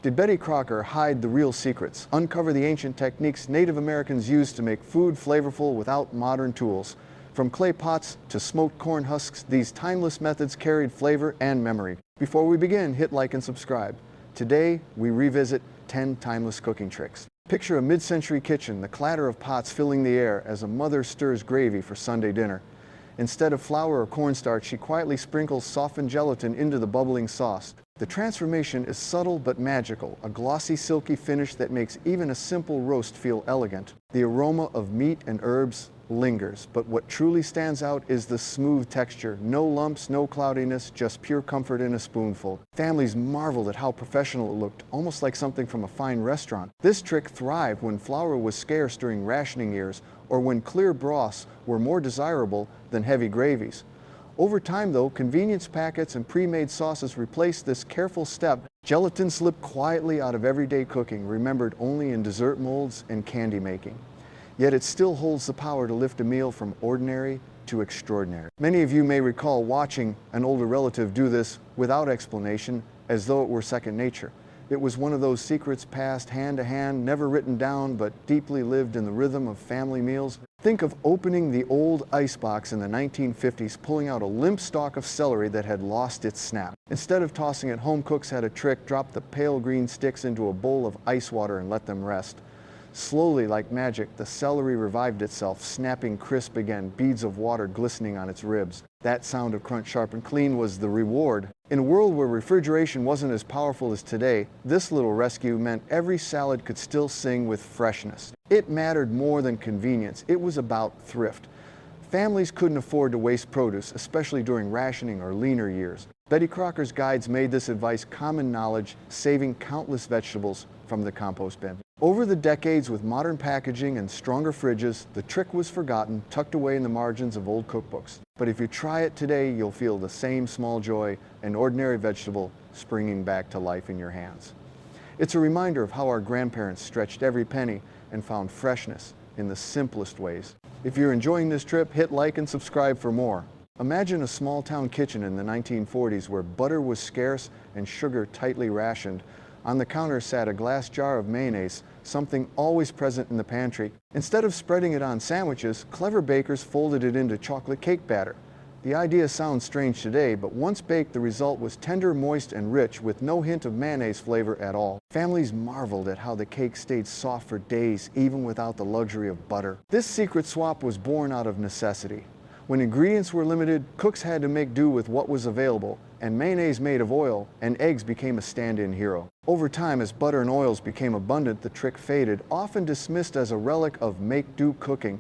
Did Betty Crocker hide the real secrets, uncover the ancient techniques Native Americans used to make food flavorful without modern tools? From clay pots to smoked corn husks, these timeless methods carried flavor and memory. Before we begin, hit like and subscribe. Today, we revisit 10 timeless cooking tricks. Picture a mid-century kitchen, the clatter of pots filling the air as a mother stirs gravy for Sunday dinner. Instead of flour or cornstarch, she quietly sprinkles softened gelatin into the bubbling sauce. The transformation is subtle but magical, a glossy, silky finish that makes even a simple roast feel elegant. The aroma of meat and herbs lingers, but what truly stands out is the smooth texture. No lumps, no cloudiness, just pure comfort in a spoonful. Families marveled at how professional it looked, almost like something from a fine restaurant. This trick thrived when flour was scarce during rationing years, or when clear broths were more desirable than heavy gravies. Over time, though, convenience packets and pre-made sauces replaced this careful step. Gelatin slipped quietly out of everyday cooking, remembered only in dessert molds and candy making. Yet it still holds the power to lift a meal from ordinary to extraordinary. Many of you may recall watching an older relative do this without explanation, as though it were second nature. It was one of those secrets passed hand to hand, never written down, but deeply lived in the rhythm of family meals. Think of opening the old icebox in the 1950s, pulling out a limp stalk of celery that had lost its snap. Instead of tossing it, home cooks had a trick: drop the pale green sticks into a bowl of ice water and let them rest. Slowly, like magic, the celery revived itself, snapping crisp again, beads of water glistening on its ribs. That sound of crunch, sharp and clean, was the reward. In a world where refrigeration wasn't as powerful as today, this little rescue meant every salad could still sing with freshness. It mattered more than convenience. It was about thrift. Families couldn't afford to waste produce, especially during rationing or leaner years. Betty Crocker's guides made this advice common knowledge, saving countless vegetables from the compost bin. Over the decades, with modern packaging and stronger fridges, the trick was forgotten, tucked away in the margins of old cookbooks. But if you try it today, you'll feel the same small joy, an ordinary vegetable springing back to life in your hands. It's a reminder of how our grandparents stretched every penny and found freshness in the simplest ways. If you're enjoying this trip, hit like and subscribe for more. Imagine a small-town kitchen in the 1940s where butter was scarce and sugar tightly rationed. On the counter sat a glass jar of mayonnaise, something always present in the pantry. Instead of spreading it on sandwiches, clever bakers folded it into chocolate cake batter. The idea sounds strange today, but once baked, the result was tender, moist, and rich, with no hint of mayonnaise flavor at all. Families marveled at how the cake stayed soft for days, even without the luxury of butter. This secret swap was born out of necessity. When ingredients were limited, cooks had to make do with what was available, and mayonnaise made of oil and eggs became a stand-in hero. Over time, as butter and oils became abundant, the trick faded, often dismissed as a relic of make-do cooking.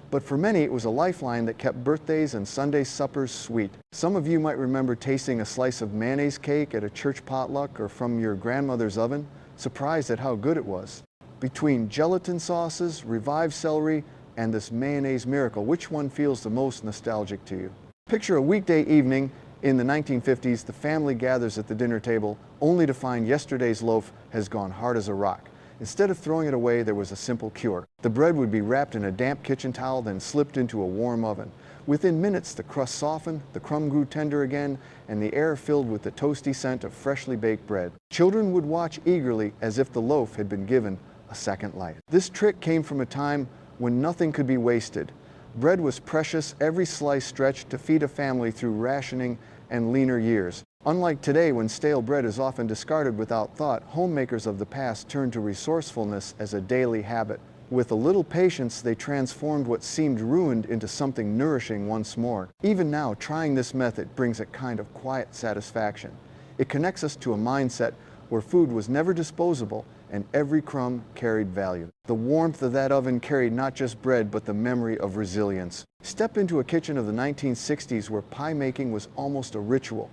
But for many, it was a lifeline that kept birthdays and Sunday suppers sweet. Some of you might remember tasting a slice of mayonnaise cake at a church potluck or from your grandmother's oven, surprised at how good it was. Between gelatin sauces, revived celery, and this mayonnaise miracle, which one feels the most nostalgic to you? Picture a weekday evening in the 1950s. The family gathers at the dinner table only to find yesterday's loaf has gone hard as a rock. Instead of throwing it away, there was a simple cure. The bread would be wrapped in a damp kitchen towel, then slipped into a warm oven. Within minutes, the crust softened, the crumb grew tender again, and the air filled with the toasty scent of freshly baked bread. Children would watch eagerly, as if the loaf had been given a second life. This trick came from a time when nothing could be wasted. Bread was precious, every slice stretched to feed a family through rationing and leaner years. Unlike today, when stale bread is often discarded without thought, homemakers of the past turned to resourcefulness as a daily habit. With a little patience, they transformed what seemed ruined into something nourishing once more. Even now, trying this method brings a kind of quiet satisfaction. It connects us to a mindset where food was never disposable and every crumb carried value. The warmth of that oven carried not just bread, but the memory of resilience. Step into a kitchen of the 1960s where pie making was almost a ritual.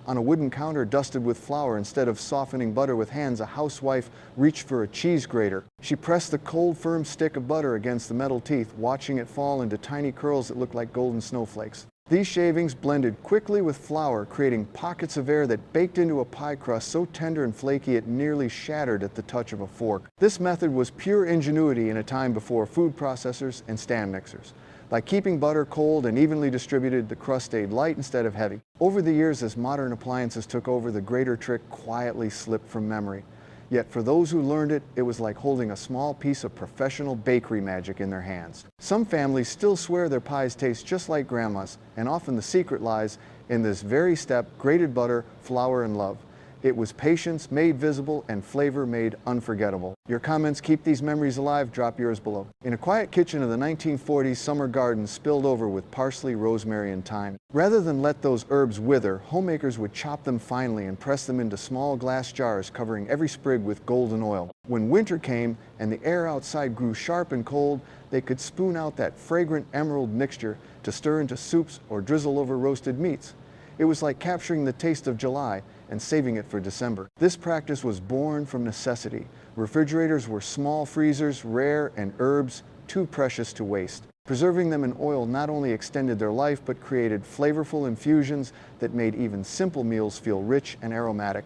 On a wooden counter dusted with flour, instead of softening butter with hands, a housewife reached for a cheese grater. She pressed the cold, firm stick of butter against the metal teeth, watching it fall into tiny curls that looked like golden snowflakes. These shavings blended quickly with flour, creating pockets of air that baked into a pie crust so tender and flaky it nearly shattered at the touch of a fork. This method was pure ingenuity in a time before food processors and stand mixers. By keeping butter cold and evenly distributed, the crust stayed light instead of heavy. Over the years, as modern appliances took over, the grater trick quietly slipped from memory. Yet for those who learned it, it was like holding a small piece of professional bakery magic in their hands. Some families still swear their pies taste just like grandma's, and often the secret lies in this very step: grated butter, flour, and love. It was patience made visible and flavor made unforgettable. Your comments keep these memories alive. Drop yours below. In a quiet kitchen of the 1940s, summer gardens spilled over with parsley, rosemary, and thyme. Rather than let those herbs wither, homemakers would chop them finely and press them into small glass jars, covering every sprig with golden oil. When winter came and the air outside grew sharp and cold, they could spoon out that fragrant emerald mixture to stir into soups or drizzle over roasted meats. It was like capturing the taste of July and saving it for December. This practice was born from necessity. Refrigerators were small freezers, rare, and herbs too precious to waste. Preserving them in oil not only extended their life, but created flavorful infusions that made even simple meals feel rich and aromatic.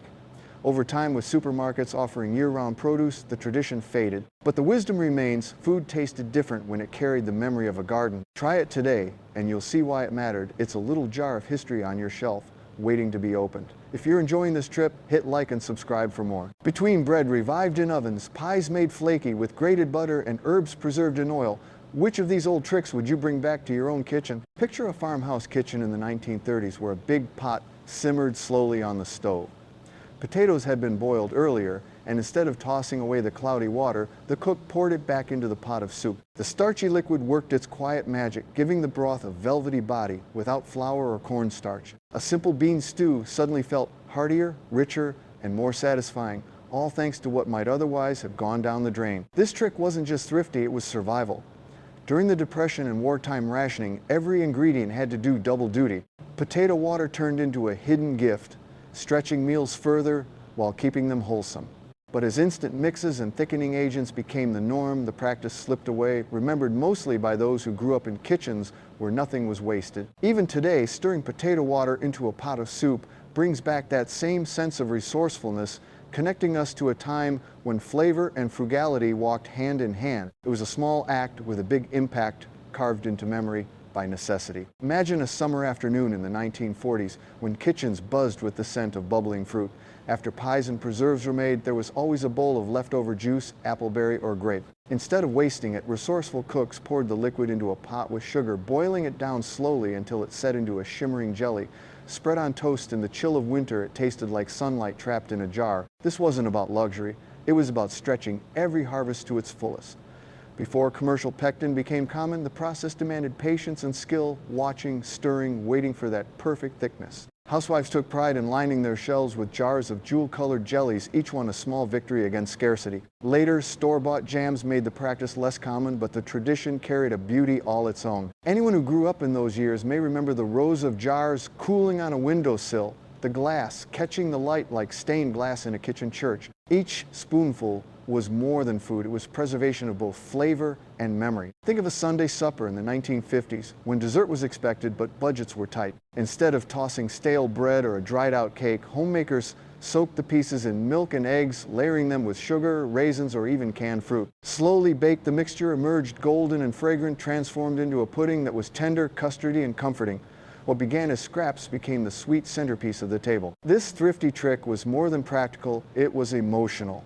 Over time, with supermarkets offering year-round produce, the tradition faded. But the wisdom remains: food tasted different when it carried the memory of a garden. Try it today, and you'll see why it mattered. It's a little jar of history on your shelf, waiting to be opened. If you're enjoying this trip, hit like and subscribe for more. Between bread revived in ovens, pies made flaky with grated butter, and herbs preserved in oil, which of these old tricks would you bring back to your own kitchen? Picture a farmhouse kitchen in the 1930s where a big pot simmered slowly on the stove. Potatoes had been boiled earlier, and instead of tossing away the cloudy water, the cook poured it back into the pot of soup. The starchy liquid worked its quiet magic, giving the broth a velvety body without flour or cornstarch. A simple bean stew suddenly felt heartier, richer, and more satisfying, all thanks to what might otherwise have gone down the drain. This trick wasn't just thrifty, it was survival. During the Depression and wartime rationing, every ingredient had to do double duty. Potato water turned into a hidden gift, stretching meals further while keeping them wholesome. But as instant mixes and thickening agents became the norm, the practice slipped away, remembered mostly by those who grew up in kitchens where nothing was wasted. Even today, stirring potato water into a pot of soup brings back that same sense of resourcefulness, connecting us to a time when flavor and frugality walked hand in hand. It was a small act with a big impact carved into memory by necessity. Imagine a summer afternoon in the 1940s when kitchens buzzed with the scent of bubbling fruit. After pies and preserves were made, there was always a bowl of leftover juice, appleberry, or grape. Instead of wasting it, resourceful cooks poured the liquid into a pot with sugar, boiling it down slowly until it set into a shimmering jelly. Spread on toast in the chill of winter, it tasted like sunlight trapped in a jar. This wasn't about luxury. It was about stretching every harvest to its fullest. Before commercial pectin became common, the process demanded patience and skill, watching, stirring, waiting for that perfect thickness. Housewives took pride in lining their shelves with jars of jewel-colored jellies, each one a small victory against scarcity. Later, store-bought jams made the practice less common, but the tradition carried a beauty all its own. Anyone who grew up in those years may remember the rows of jars cooling on a windowsill, the glass catching the light like stained glass in a kitchen church. Each spoonful was more than food. It was preservation of both flavor and memory. Think of a Sunday supper in the 1950s, when dessert was expected but budgets were tight. Instead of tossing stale bread or a dried-out cake, homemakers soaked the pieces in milk and eggs, layering them with sugar, raisins, or even canned fruit. Slowly baked, the mixture emerged golden and fragrant, transformed into a pudding that was tender, custardy, and comforting. What began as scraps became the sweet centerpiece of the table. This thrifty trick was more than practical, it was emotional.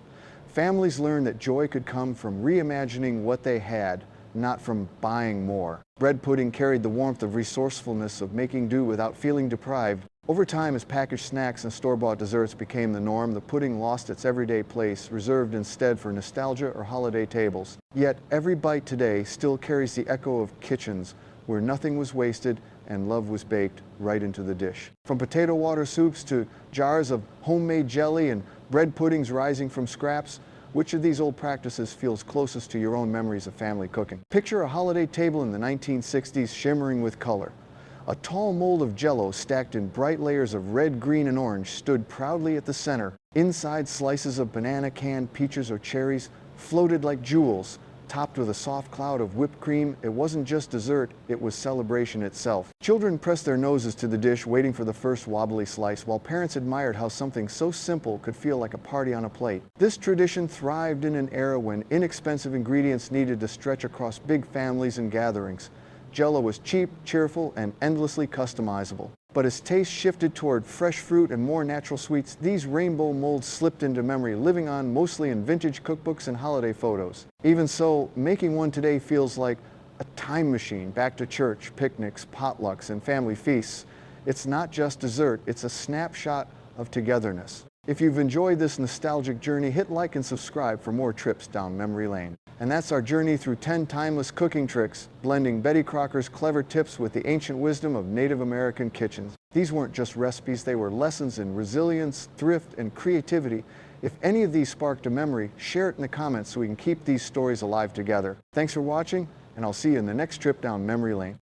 Families learned that joy could come from reimagining what they had, not from buying more. Bread pudding carried the warmth of resourcefulness, of making do without feeling deprived. Over time, as packaged snacks and store-bought desserts became the norm, the pudding lost its everyday place, reserved instead for nostalgia or holiday tables. Yet every bite today still carries the echo of kitchens where nothing was wasted and love was baked right into the dish. From potato water soups to jars of homemade jelly and bread puddings rising from scraps, which of these old practices feels closest to your own memories of family cooking? Picture a holiday table in the 1960s shimmering with color. A tall mold of Jell-O stacked in bright layers of red, green, and orange stood proudly at the center. Inside, slices of banana, canned peaches, or cherries floated like jewels, topped with a soft cloud of whipped cream. It wasn't just dessert, it was celebration itself. Children pressed their noses to the dish, waiting for the first wobbly slice, while parents admired how something so simple could feel like a party on a plate. This tradition thrived in an era when inexpensive ingredients needed to stretch across big families and gatherings. Jell-O was cheap, cheerful, and endlessly customizable. But as taste shifted toward fresh fruit and more natural sweets, these rainbow molds slipped into memory, living on mostly in vintage cookbooks and holiday photos. Even so, making one today feels like a time machine back to church, picnics, potlucks, and family feasts. It's not just dessert, it's a snapshot of togetherness. If you've enjoyed this nostalgic journey, hit like and subscribe for more trips down memory lane. And that's our journey through 10 timeless cooking tricks, blending Betty Crocker's clever tips with the ancient wisdom of Native American kitchens. These weren't just recipes, they were lessons in resilience, thrift, and creativity. If any of these sparked a memory, share it in the comments so we can keep these stories alive together. Thanks for watching, and I'll see you in the next trip down memory lane.